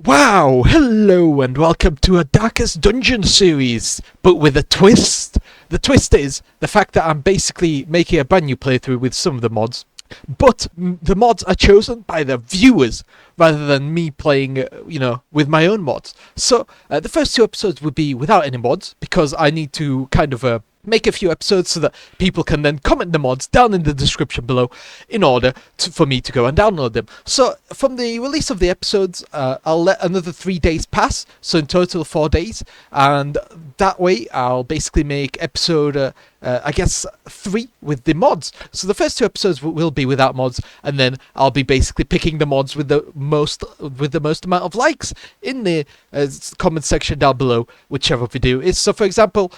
Wow, hello and welcome to a Darkest Dungeon series, but with a twist. The twist is the fact that I'm basically making a brand new playthrough with some of the mods, but the mods are chosen by the viewers rather than me playing, with my own mods. So the first two episodes would be without any mods because I need to kind of make a few episodes so that people can then comment the mods down in the description below in order for me to go and download them. So from the release of the episodes, I'll let another 3 days pass, so in total 4 days, and that way I'll basically make episode 3 with the mods. So the first two episodes will be without mods, and then I'll be basically picking the mods with the most amount of likes in the comment section down below, whichever video is. So for example,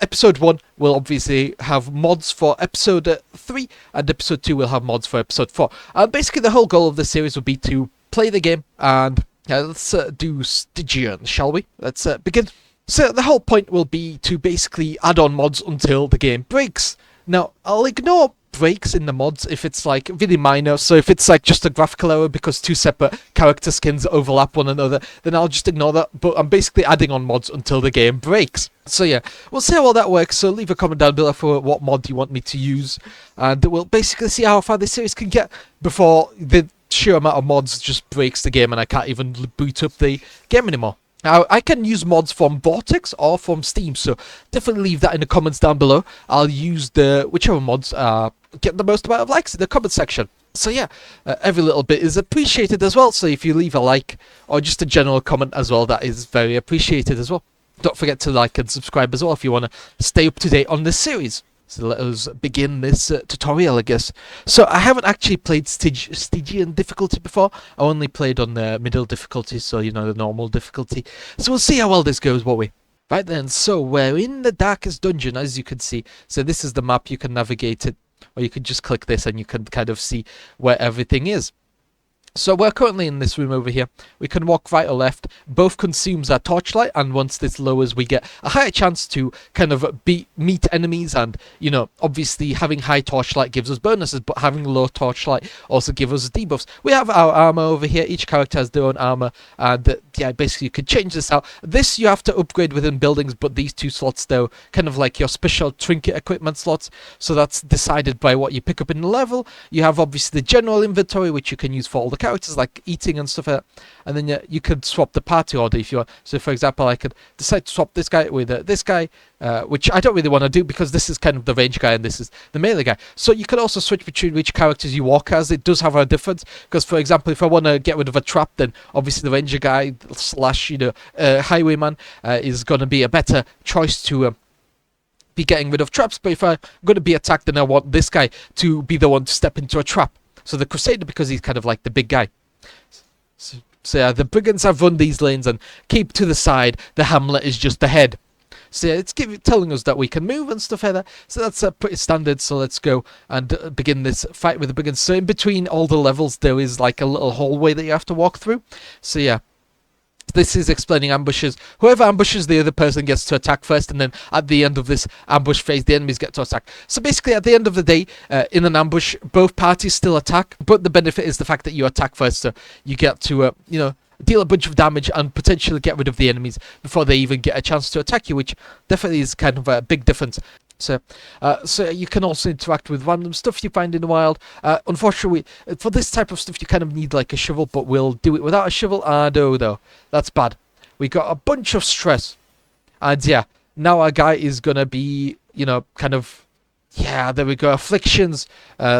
Episode 1 will obviously have mods for Episode 3, and Episode 2 will have mods for Episode 4. Basically, the whole goal of this series would be to play the game, and let's do Stygian, shall we? Let's begin. So the whole point will be to basically add on mods until the game breaks. Now, I'll ignore breaks in the mods if it's like really minor, so if it's like just a graphical error because two separate character skins overlap one another, then I'll just ignore that, but I'm basically adding on mods until the game breaks. So yeah, we'll see how all that works, so leave a comment down below for what mod you want me to use, and we'll basically see how far this series can get before the sheer amount of mods just breaks the game and I can't even boot up the game anymore. Now, I can use mods from Vortex or from Steam, so definitely leave that in the comments down below. I'll use whichever mods get the most amount of likes in the comment section. So yeah, every little bit is appreciated as well, so if you leave a like or just a general comment as well, that is very appreciated as well. Don't forget to like and subscribe as well if you want to stay up to date on this series. So let us begin this tutorial, I guess. So I haven't actually played Stygian difficulty before. I only played on the middle difficulty, so the normal difficulty. So we'll see how well this goes, won't we? Right then, so we're in the Darkest Dungeon, as you can see. So this is the map, you can navigate it, or you can just click this and you can kind of see where everything is. So we're currently in this room over here. We can walk right or left. Both consumes our torchlight, and once this lowers, we get a higher chance to kind of meet enemies. And obviously having high torchlight gives us bonuses, but having low torchlight also gives us debuffs. We have our armor over here. Each character has their own armor, and yeah, basically you could change this out. This you have to upgrade within buildings, but these two slots though, kind of like your special trinket equipment slots. So that's decided by what you pick up in the level. You have obviously the general inventory, which you can use for all the characters like eating and stuff like that, and then you could swap the party order if you want. So for example, I could decide to swap this guy with this guy, which I don't really want to do because this is kind of the range guy and this is the melee guy. So you can also switch between which characters you walk as. It does have a difference because, for example, if I want to get rid of a trap, then obviously the ranger guy slash highwayman is going to be a better choice to be getting rid of traps. But if I'm going to be attacked, then I want this guy to be the one to step into a trap. So the Crusader, because he's kind of like the big guy. So yeah, the brigands have run these lanes and keep to the side. The hamlet is just ahead. So yeah, it's telling us that we can move and stuff like that. So that's pretty standard. So let's go and begin this fight with the brigands. So in between all the levels, there is like a little hallway that you have to walk through. So yeah. This is explaining ambushes. Whoever ambushes the other person gets to attack first, and then at the end of this ambush phase, the enemies get to attack. So basically, at the end of the day, in an ambush, both parties still attack, but the benefit is the fact that you attack first, so you get to, deal a bunch of damage and potentially get rid of the enemies before they even get a chance to attack you, which definitely is kind of a big difference. So you can also interact with random stuff you find in the wild. Unfortunately, for this type of stuff, you kind of need like a shovel, but we'll do it without a shovel. No, though. That's bad. We got a bunch of stress. And yeah, now our guy is going to be, kind of... Yeah, there we go. Afflictions,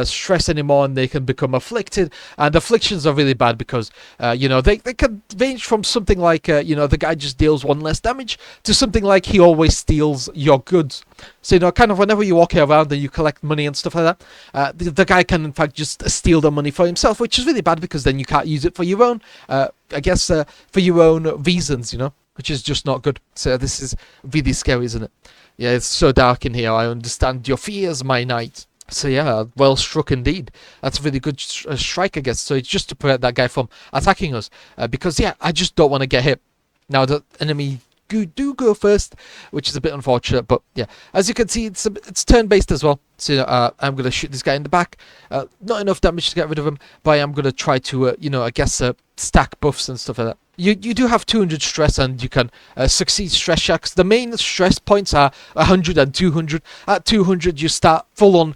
stress anymore, and they can become afflicted. And afflictions are really bad because, they can range from something like, the guy just deals one less damage to something like he always steals your goods. So, kind of whenever you're walking around and you collect money and stuff like that, the guy can, in fact, just steal the money for himself, which is really bad because then you can't use it for your own, for your own reasons, which is just not good. So this is really scary, isn't it? Yeah, it's so dark in here. I understand your fears, my knight. So yeah, well struck indeed. That's a really good strike, I guess. So it's just to prevent that guy from attacking us. Because yeah, I just don't want to get hit. Now the enemy do go first, which is a bit unfortunate. But yeah, as you can see, it's turn-based as well. So I'm going to shoot this guy in the back. Not enough damage to get rid of him, but I'm going to try to, stack buffs and stuff like that. You do have 200 stress, and you can succeed stress checks. The main stress points are 100 and 200. At 200, you start full on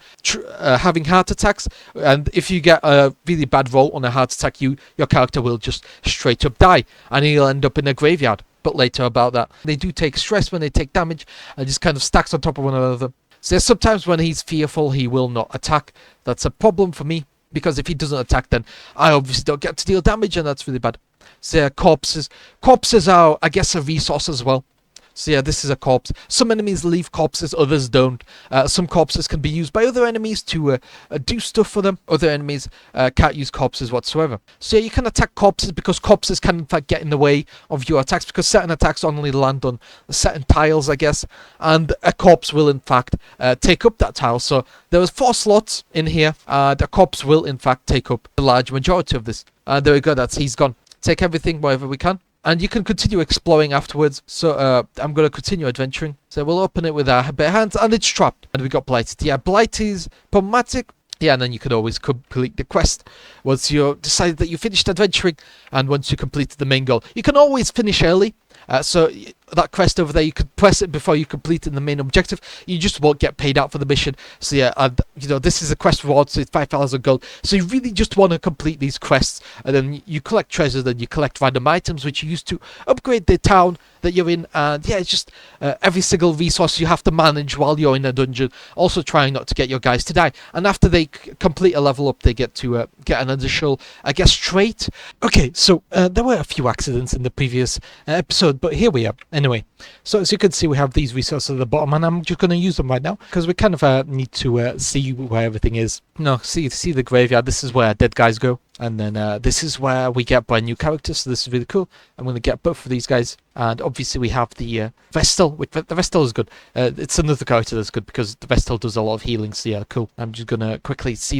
having heart attacks, and if you get a really bad roll on a heart attack, your character will just straight up die, and he'll end up in a graveyard. But later about that. They do take stress when they take damage, and just kind of stacks on top of one another. So sometimes when he's fearful, he will not attack. That's a problem for me, because if he doesn't attack, then I obviously don't get to deal damage, and that's really bad. So yeah, corpses. Corpses are, I guess, a resource as well. So yeah, this is a corpse. Some enemies leave corpses, others don't. Some corpses can be used by other enemies to do stuff for them. Other enemies can't use corpses whatsoever. So yeah, you can attack corpses because corpses can in fact get in the way of your attacks, because certain attacks only land on certain tiles, I guess. And a corpse will in fact take up that tile. So there was 4 slots in here. The corpse will in fact take up the large majority of this. There we go, he's gone. Take everything wherever we can. And you can continue exploring afterwards. So I'm going to continue adventuring. So we'll open it with our bare hands, and it's trapped. And we got Blighted. Yeah, Blight is problematic. Yeah, and then you can always complete the quest once you decided that you finished adventuring, and once you completed the main goal. You can always finish early. So that quest over there, you could press it before you completed the main objective. You just won't get paid out for the mission. So yeah, and this is a quest reward, so it's 5,000 gold. So you really just want to complete these quests, and then you collect treasures, and you collect random items which you use to upgrade the town that you're in. And yeah, it's just every single resource you have to manage while you're in a dungeon. Also trying not to get your guys to die. And after they complete a level up, they get to get an additional, I guess, trait. Okay, so there were a few accidents in the previous episode, but here we are. Anyway, so as you can see, we have these resources at the bottom, and I'm just going to use them right now because we kind of need to see where everything is. No, see the graveyard. This is where dead guys go, and then this is where we get brand new characters. So this is really cool. I'm going to get both of these guys, and obviously we have the Vestal. Which the Vestal is good. It's another character that's good because the Vestal does a lot of healing. So yeah, cool. I'm just going to quickly see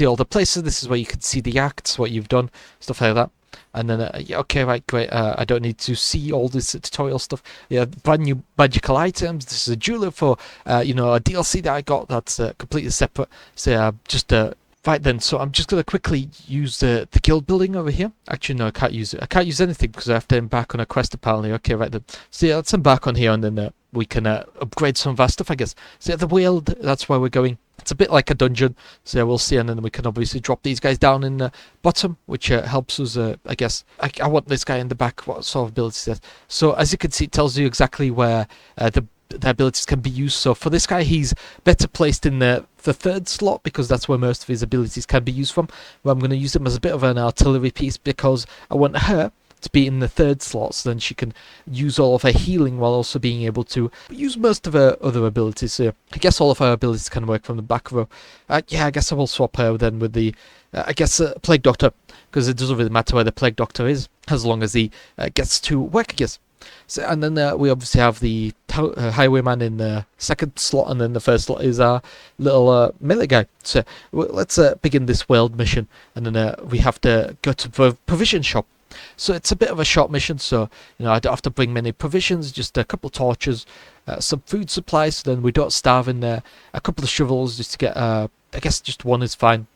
all the places. This is where you can see the acts, what you've done, stuff like that. And then, yeah, okay, right, great. I don't need to see all this tutorial stuff. Yeah, brand new magical items. This is a jeweler for, a DLC that I got that's completely separate. So yeah, just right then. So I'm just gonna quickly use the guild building over here. Actually, no, I can't use it. I can't use anything because I have to embark on a quest apparently. Okay, right then. So yeah, let's embark on here, and then we can upgrade some of our stuff, I guess. So yeah, the world, that's where we're going. It's a bit like a dungeon, so yeah, we'll see, and then we can obviously drop these guys down in the bottom, which helps us, I guess. I want this guy in the back, what sort of abilities that. So as you can see, it tells you exactly where the abilities can be used. So for this guy, he's better placed in the 3rd slot because that's where most of his abilities can be used from. Well, I'm going to use him as a bit of an artillery piece because I want her to be in the 3rd slot, so then she can use all of her healing while also being able to use most of her other abilities. So I guess all of her abilities can work from the back row. Yeah, I guess I will swap her then with the, Plague Doctor, because it doesn't really matter where the Plague Doctor is, as long as he gets to work, I guess. So, and then we obviously have the Highwayman in the 2nd slot, and then the 1st slot is our little melee guy. So let's begin this world mission, and then we have to go to the provision shop. So it's a bit of a short mission, so I don't have to bring many provisions, just a couple of torches, some food supplies, so then we don't starve in there, a couple of shovels just to get, I guess just one is fine.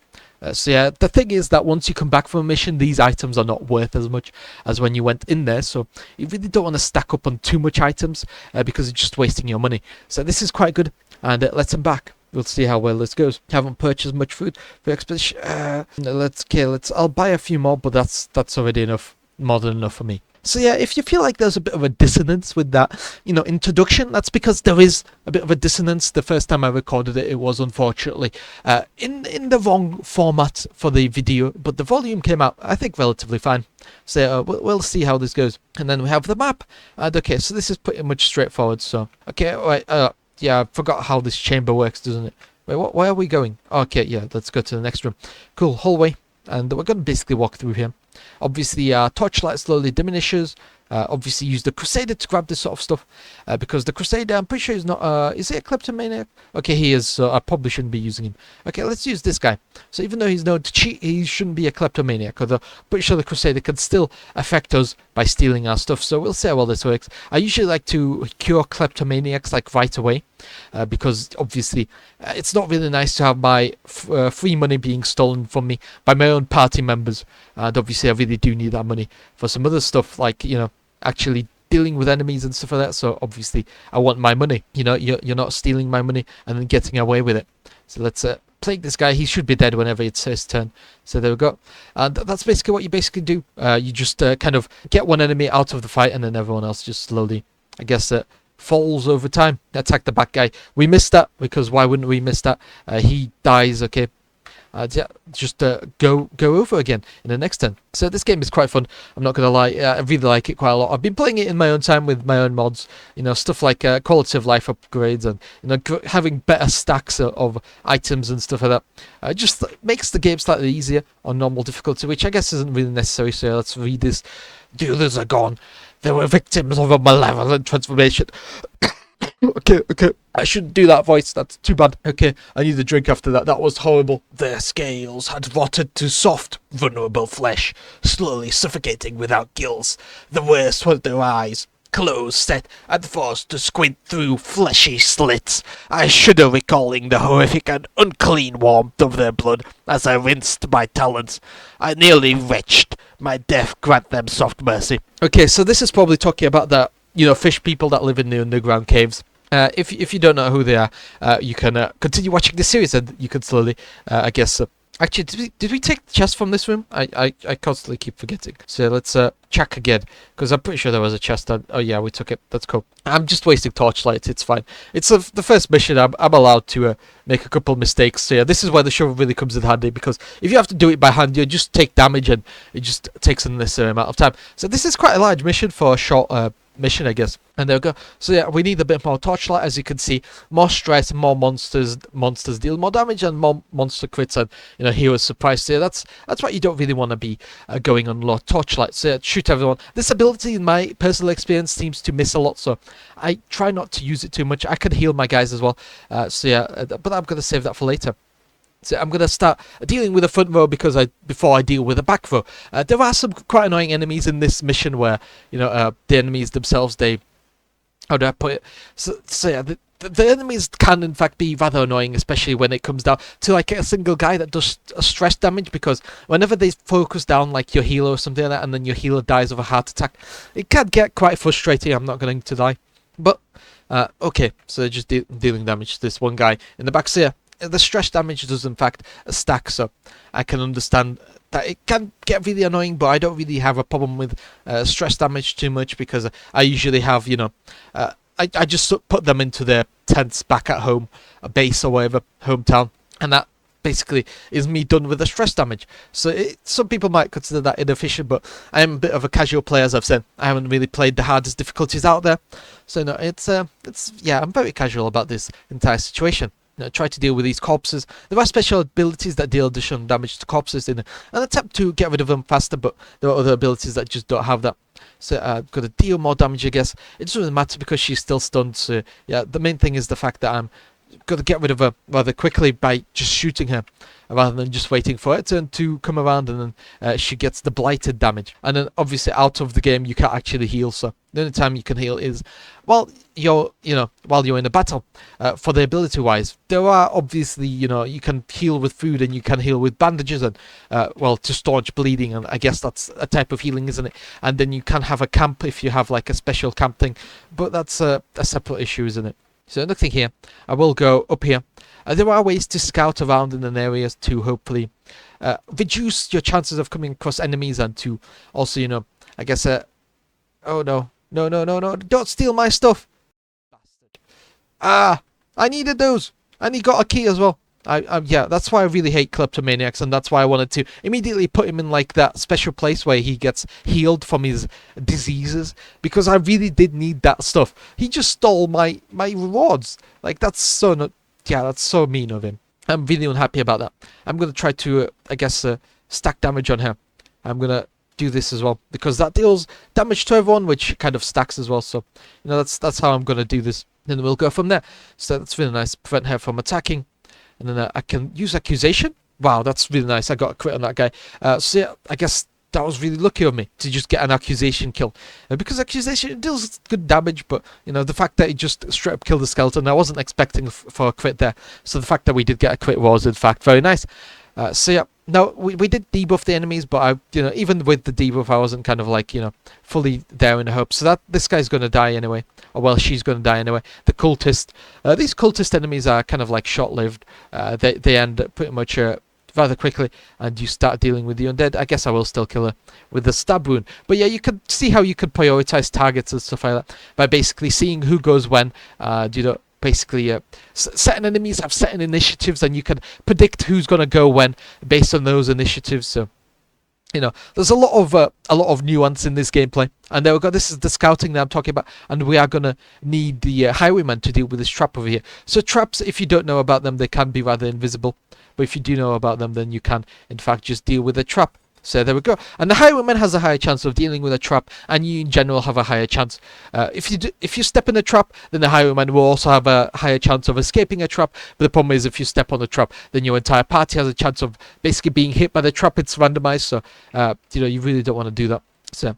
So yeah, the thing is that once you come back from a mission, these items are not worth as much as when you went in there, so you really don't want to stack up on too much items because it's just wasting your money. So this is quite good, and let's embark. We'll see how well this goes. Haven't purchased much food for expedition. I'll buy a few more, but that's already enough, more than enough for me. So yeah, if you feel like there's a bit of a dissonance with that, introduction, that's because there is a bit of a dissonance. The first time I recorded it, it was unfortunately in the wrong format for the video, but the volume came out, I think, relatively fine. So we'll see how this goes. And then we have the map. And okay, so this is pretty much straightforward. So okay, right. Yeah, I forgot how this chamber works, doesn't it? Wait, where are we going? Okay, yeah, let's go to the next room. Cool, hallway. And we're going to basically walk through here. Obviously, torchlight slowly diminishes. Obviously, use the Crusader to grab this sort of stuff. Because the Crusader, I'm pretty sure he's not... is he a kleptomaniac? Okay, he is, so I probably shouldn't be using him. Okay, let's use this guy. So even though he's known to cheat, he shouldn't be a kleptomaniac. Although, I'm pretty sure the Crusader can still affect us by stealing our stuff. So we'll see how well this works. I usually like to cure kleptomaniacs like right away, because obviously it's not really nice to have my free money being stolen from me by my own party members. And obviously I really do need that money for some other stuff, like, you know, actually dealing with enemies and stuff like that. So obviously I want my money. You know, you're not stealing my money and then getting away with it. So let's plague this guy. He should be dead whenever it's his turn. So there we go. And that's basically what you basically do. You just kind of get one enemy out of the fight, and then everyone else just slowly, I guess, falls over time. Attack the back guy. We missed that, because why wouldn't we miss that? He dies, okay. Yeah, just go over again in the next turn. So this game is quite fun. I'm not gonna lie, I really like it quite a lot. I've been playing it in my own time with my own mods. You know, stuff like quality of life upgrades, and you know, having better stacks of items and stuff like that. Just makes the game slightly easier on normal difficulty, which I guess isn't really necessary. So let's read this. Dealers are gone. They were victims of a malevolent transformation. Okay. I shouldn't do that voice. That's too bad. Okay, I need a drink after that. That was horrible. Their scales had rotted to soft, vulnerable flesh, slowly suffocating without gills. The worst was their eyes, closed set and forced to squint through fleshy slits. I shudder recalling the horrific and unclean warmth of their blood as I rinsed my talons. I nearly retched. My death grant them soft mercy. Okay, so this is probably talking about the, you know, fish people that live in the underground caves. If you don't know who they are, you can continue watching this series, and you can slowly, I guess. Actually, did we take the chest from this room? I constantly keep forgetting. So let's check again, because I'm pretty sure there was a chest. Oh yeah, we took it. That's cool. I'm just wasting torchlight. It's fine. It's the first mission. I'm allowed to make a couple mistakes. So yeah, this is where the shovel really comes in handy, because if you have to do it by hand, you just take damage, and it just takes an unnecessary amount of time. So this is quite a large mission for a short mission, I guess. And there we go. So yeah, we need a bit more torchlight. As you can see, more stress, more monsters deal more damage, and more monster crits, and you know, heroes surprise. So yeah, that's what you don't really want to be going on low torchlight. So yeah, shoot everyone. This ability, in my personal experience, seems to miss a lot, so I try not to use it too much. I can heal my guys as well. So yeah, but I'm gonna save that for later. So I'm going to start dealing with the front row before I deal with the back row. There are some quite annoying enemies in this mission where, you know, the enemies themselves, how do I put it? So yeah, the enemies can in fact be rather annoying, especially when it comes down to like a single guy that does a stress damage, because whenever they focus down like your healer or something like that, and then your healer dies of a heart attack, it can get quite frustrating. I'm not going to lie. But, okay, so just dealing damage to this one guy in the back. So yeah, the stress damage does in fact stack, so I can understand that it can get really annoying, but I don't really have a problem with stress damage too much, because I usually have, you know, I just put them into their tents back at home, a base or whatever, hometown, and that basically is me done with the stress damage. So some people might consider that inefficient, but I am a bit of a casual player, as I've said. I haven't really played the hardest difficulties out there, so no, it's yeah, I'm very casual about this entire situation. Try to deal with these corpses. There are special abilities that deal additional damage to corpses in an attempt to get rid of them faster, but there are other abilities that just don't have that. So I've got to deal more damage, I guess. It doesn't really matter because she's still stunned. So yeah, the main thing is the fact that I'm got to get rid of her rather quickly by just shooting her, rather than just waiting for her turn to come around, and then she gets the blighted damage. And then obviously out of the game you can't actually heal, so the only time you can heal is while you're in a battle. For the ability wise, there are obviously, you know, you can heal with food, and you can heal with bandages, and well, to staunch bleeding, and I guess that's a type of healing, isn't it? And then you can have a camp if you have like a special camp thing, but that's a separate issue, isn't it? So nothing here. I will go up here. There are ways to scout around in an area to hopefully reduce your chances of coming across enemies, and to also, you know, I guess, oh no, don't steal my stuff. Bastard. Ah, I needed those. And he got a key as well. Yeah, that's why I really hate kleptomaniacs, and that's why I wanted to immediately put him in like that special place where he gets healed from his diseases, because I really did need that stuff. He just stole my rewards. Like, that's so yeah, that's so mean of him. I'm really unhappy about that. I'm gonna try to I guess stack damage on her. I'm gonna do this as well, because that deals damage to everyone, which kind of stacks as well. So you know, that's how I'm gonna do this. Then we'll go from there. So that's really nice. Prevent her from attacking. And then I can use accusation. Wow, that's really nice. I got a crit on that guy. So yeah, I guess that was really lucky of me to just get an accusation kill. Because accusation deals good damage, but you know, the fact that it just straight up killed the skeleton, I wasn't expecting for a crit there. So the fact that we did get a crit was in fact very nice. So yeah, no, we did debuff the enemies, but I, you know, even with the debuff, I wasn't kind of like, you know, fully there in the hope. So that this guy's gonna die anyway, or well, she's gonna die anyway. The cultist, these cultist enemies are kind of like short-lived. They end pretty much rather quickly, and you start dealing with the undead. I guess I will still kill her with the stab wound. But yeah, you can see how you could prioritize targets and stuff like that by basically seeing who goes when. You know, basically certain enemies have certain initiatives, and you can predict who's going to go when based on those initiatives. So you know, there's a lot of nuance in this gameplay. And there we go. This is the scouting that I'm talking about, and we are gonna need the highwayman to deal with this trap over here. So traps, if you don't know about them, they can be rather invisible, but if you do know about them, then you can in fact just deal with a trap. So there we go. And the highwayman has a higher chance of dealing with a trap, and you in general have a higher chance. If you step in a trap, then the highwayman will also have a higher chance of escaping a trap. But the problem is, if you step on a trap, then your entire party has a chance of basically being hit by the trap. It's randomized, so you know, you really don't want to do that. So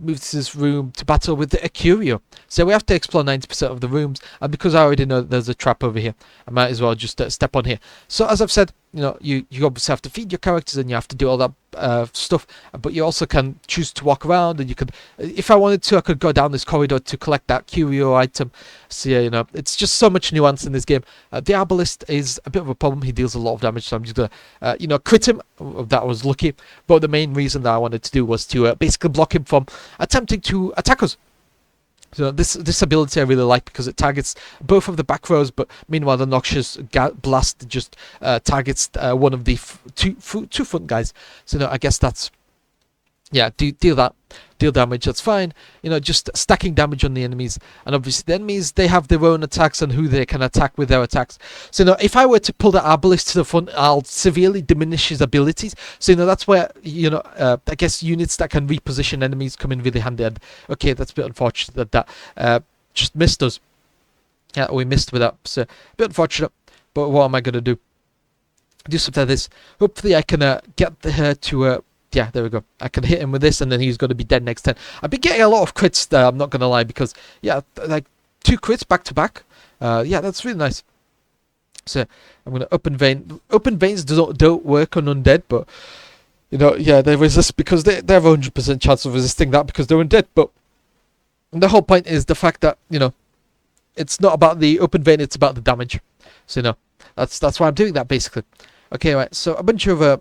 move to this room to battle with the Acurio. So we have to explore 90% of the rooms, and because I already know that there's a trap over here, I might as well just step on here. So as I've said, you know, you obviously have to feed your characters, and you have to do all that stuff, but you also can choose to walk around, and you could, if I wanted to, I could go down this corridor to collect that curio item. So yeah, you know, it's just so much nuance in this game. The Arbalist is a bit of a problem. He deals a lot of damage, so I'm just gonna you know, crit him. That was lucky, but the main reason that I wanted to do was to basically block him from attempting to attack us. So this ability I really like, because it targets both of the back rows, but meanwhile the Noxious Blast just targets one of the two front guys. So no, I guess that's, yeah, deal damage, that's fine. You know, just stacking damage on the enemies, and obviously the enemies, they have their own attacks and who they can attack with their attacks. So you know, if I were to pull the Arbalist to the front, I'll severely diminish his abilities. So you know, that's where, you know, I guess units that can reposition enemies come in really handy. And okay, that's a bit unfortunate that just missed us. Yeah, we missed with that. So a bit unfortunate, but what am I gonna do? Do something like this. Hopefully I can get her to yeah, there we go. I can hit him with this, and then he's going to be dead next turn. I've been getting a lot of crits there, I'm not going to lie, because, yeah, like 2 crits back to back. Yeah, that's really nice. So I'm going to Open Vein. Open Veins don't work on undead, but, you know, yeah, they resist because they have a 100% chance of resisting that because they're undead. But the whole point is the fact that, you know, it's not about the Open Vein, it's about the damage. So, you know, that's why I'm doing that, basically. Okay, right, so a bunch of,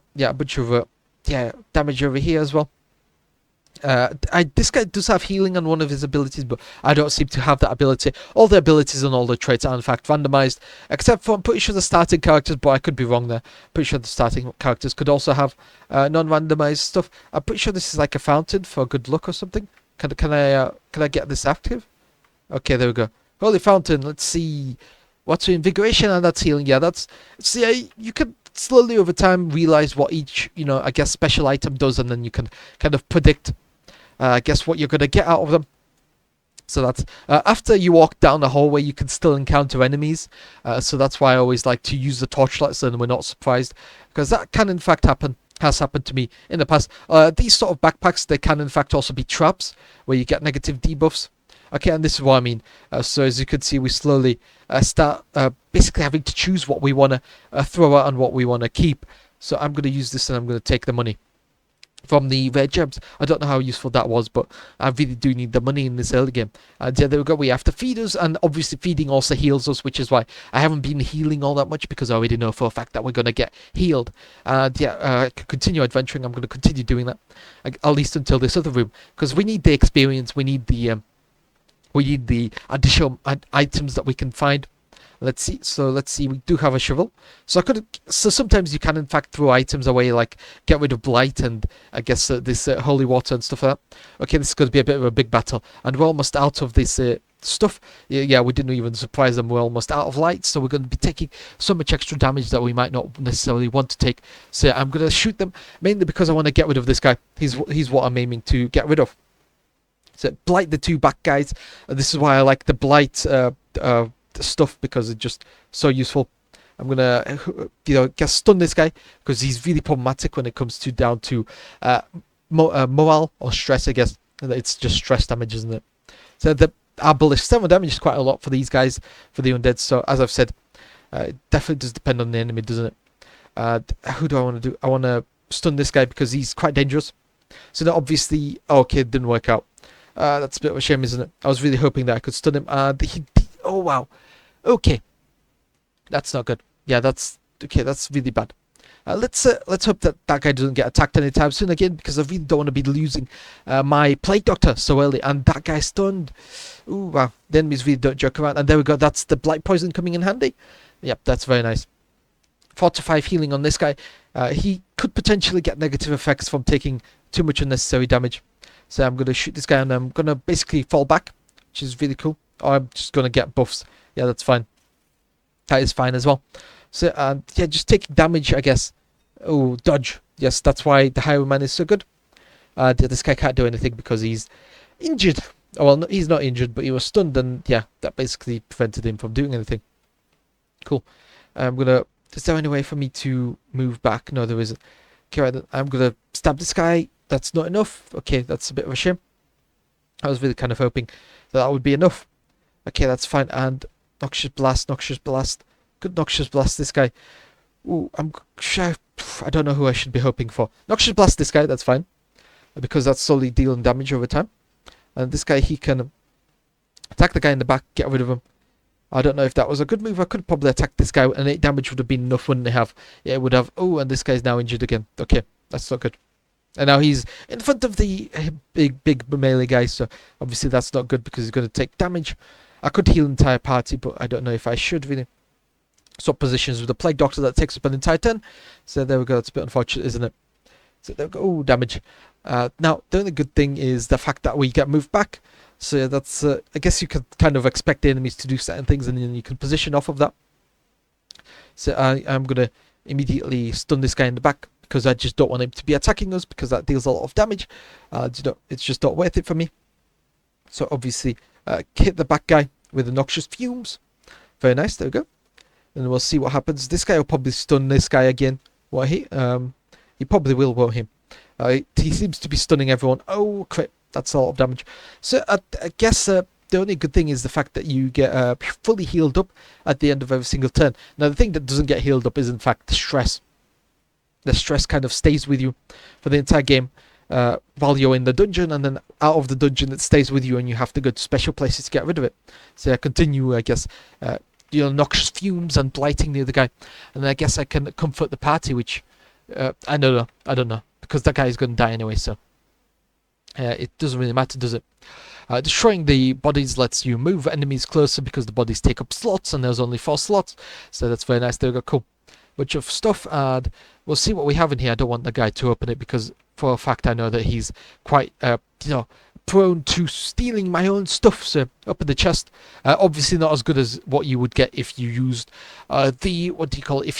yeah, damage over here as well. This guy does have healing on one of his abilities, but I don't seem to have that ability. All the abilities and all the traits are in fact randomized, except for, I'm pretty sure the starting characters, but I could be wrong there. Pretty sure the starting characters could also have non-randomized stuff. I'm pretty sure this is like a fountain for good luck or something. Can I get this active? Okay, there we go. Holy fountain. Let's see. What's invigoration, and that's healing. Yeah, that's, see, you could slowly over time realize what each, you know, I guess special item does, and then you can kind of predict, I guess, what you're going to get out of them. So that's, after you walk down the hallway, you can still encounter enemies. So that's why I always like to use the torchlight, so we're not surprised, because that can in fact happen. Has happened to me in the past. These sort of backpacks, they can in fact also be traps where you get negative debuffs. Okay, and this is what I mean. So as you can see, we slowly start basically having to choose what we want to throw out and what we want to keep. So I'm going to use this, and I'm going to take the money from the rare gems. I don't know how useful that was, but I really do need the money in this early game. And yeah, there we go. We have to feed us, and obviously feeding also heals us, which is why I haven't been healing all that much, because I already know for a fact that we're going to get healed. And yeah, I can continue adventuring. I'm going to continue doing that, at least until this other room, because we need the experience. We need the additional items that we can find. Let's see. So let's see. We do have a shovel. So sometimes you can in fact throw items away, like get rid of blight and I guess this holy water and stuff like that. Okay, this is going to be a bit of a big battle, and we're almost out of this stuff. Yeah, we didn't even surprise them. We're almost out of light, so we're going to be taking so much extra damage that we might not necessarily want to take. So I'm going to shoot them mainly because I want to get rid of this guy. He's what I'm aiming to get rid of. So blight the 2 back guys. This is why I like the blight stuff, because it's just so useful. I'm gonna, you know, stun this guy because he's really problematic when it comes to down to morale or stress, I guess. It's just stress damage, isn't it? So the Arbalist 7 damage is quite a lot for these guys, for the undead. So as I've said, it definitely does depend on the enemy, doesn't it? Who do I want to do? I want to stun this guy because he's quite dangerous. So that obviously, okay, it didn't work out. That's a bit of a shame, isn't it? I was really hoping that I could stun him. Oh wow, okay, that's not good. Yeah, that's okay. That's really bad. Let's hope that that guy doesn't get attacked anytime soon again, because I really don't want to be losing my Plague Doctor so early. And that guy's stunned. Ooh, wow. The enemies really don't joke around. And there we go. That's the Blight Poison coming in handy. Yep, that's very nice. 4 to 5 healing on this guy. He could potentially get negative effects from taking too much unnecessary damage. So I'm going to shoot this guy and I'm going to basically fall back, which is really cool. Or I'm just going to get buffs. Yeah, that's fine. That is fine as well. So, yeah, just taking damage, I guess. Oh, dodge. Yes, that's why the Highwayman is so good. This guy can't do anything because he's injured. Oh, well, no, he's not injured, but he was stunned, and yeah, that basically prevented him from doing anything. Cool. I'm gonna... Is there any way for me to move back? No, there isn't. Okay, right, I'm gonna stab this guy. That's not enough. Okay, that's a bit of a shame. I was really kind of hoping that would be enough. Okay, that's fine. And Noxious Blast, Noxious Blast. Good Noxious Blast this guy. Ooh, I don't know who I should be hoping for. Noxious Blast this guy, that's fine. Because that's solely dealing damage over time. And this guy, he can attack the guy in the back, get rid of him. I don't know if that was a good move. I could probably attack this guy, and 8 damage would have been enough, wouldn't it have? Yeah, it would have. Oh, and this guy's now injured again. Okay, that's not good. And now he's in front of the big melee guy, so obviously that's not good because he's going to take damage. I could heal the entire party, but I don't know if I should really. Swap positions with the Plague Doctor that takes up an entire turn. So there we go. It's a bit unfortunate, isn't it? So there we go. Oh, damage. Now, the only good thing is the fact that we get moved back. So yeah, that's, I guess you could kind of expect the enemies to do certain things, and then you can position off of that. So I'm going to immediately stun this guy in the back, because I just don't want him to be attacking us, because that deals a lot of damage. It's just not worth it for me. So obviously, hit the back guy with the Noxious Fumes. Very nice, there we go. And we'll see what happens. This guy will probably stun this guy again. Won't he? He probably will, won't he? He seems to be stunning everyone. Oh, crit. That's a lot of damage. So I guess the only good thing is the fact that you get fully healed up at the end of every single turn. Now, the thing that doesn't get healed up is, in fact, the stress. The stress kind of stays with you for the entire game while you're in the dungeon, and then out of the dungeon it stays with you, and you have to go to special places to get rid of it. So I continue, I guess, Noxious Fumes and blighting the other guy, and I guess I can comfort the party, which I don't know, because that guy is going to die anyway, so it doesn't really matter, does it? Destroying the bodies lets you move enemies closer because the bodies take up slots, and there's only 4 slots, so that's very nice. There we go, cool. Bunch of stuff, and we'll see what we have in here. I don't want the guy to open it because for a fact I know that he's quite prone to stealing my own stuff. So up in the chest, obviously not as good as what you would get if you used if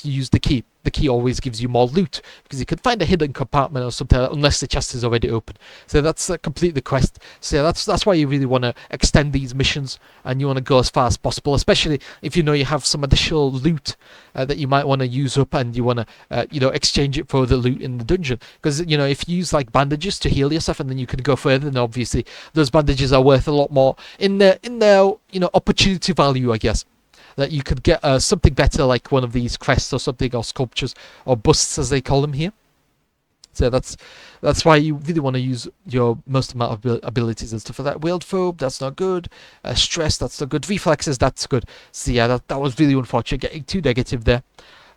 you use the key. The key always gives you more loot because you can find a hidden compartment or something unless the chest is already open. So that's complete the quest. So yeah, that's why you really want to extend these missions, and you want to go as far as possible, especially if you know you have some additional loot that you might want to use up, and you want to exchange it for the loot in the dungeon. Because if you use like bandages to heal yourself, and then you can go further, then obviously those bandages are worth a lot more in their opportunity value, I guess. That you could get something better, like one of these crests or something, or sculptures, or busts as they call them here. So that's why you really want to use your most amount of abilities and stuff like that. Wield Phobe, that's not good. Stress, that's not good. Reflexes, that's good. So yeah, that was really unfortunate, getting 2 negative there.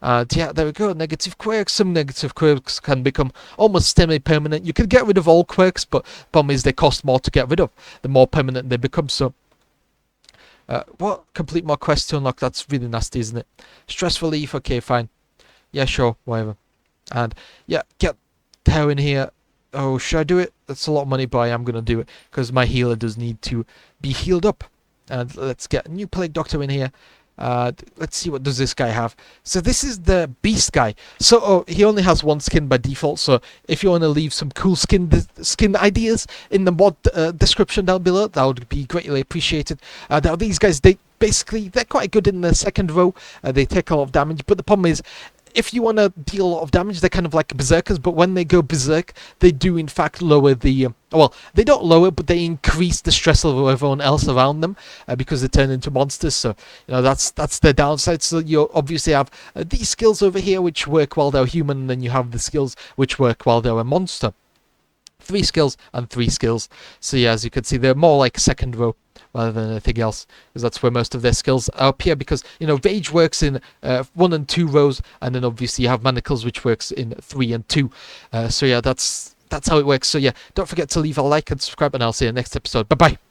Yeah, there we go. Negative quirks. Some negative quirks can become almost semi-permanent. You can get rid of all quirks, but the problem is they cost more to get rid of, the more permanent they become. So complete more quests to unlock. That's really nasty, isn't it? Stress relief. Okay, fine. Yeah, sure, whatever. And yeah, get Tao in here. Oh, should I do it? That's a lot of money, but I am going to do it because my healer does need to be healed up. And let's get a new Plague Doctor in here. Let's see, what does this guy have? So this is the Beast guy. So he only has 1 skin by default. So if you want to leave some cool skin ideas in the mod description down below, that would be greatly appreciated. Now these guys, they're quite good in the second row. They take a lot of damage, but the problem is, if you want to deal a lot of damage, they're kind of like berserkers, but when they go berserk, they do in fact lower the well, they don't lower, but they increase the stress level of everyone else around them because they turn into monsters. So that's the downside. So you obviously have these skills over here which work while they're human, and then you have the skills which work while they're a monster. 3 skills and 3 skills. So yeah, as you can see, they're more like second row rather than anything else, because that's where most of their skills are up here. Because Rage works in 1 and 2 rows, and then obviously you have Manacles, which works in 3 and 2. So yeah, that's how it works. So yeah, don't forget to leave a like and subscribe, and I'll see you in the next episode. Bye bye.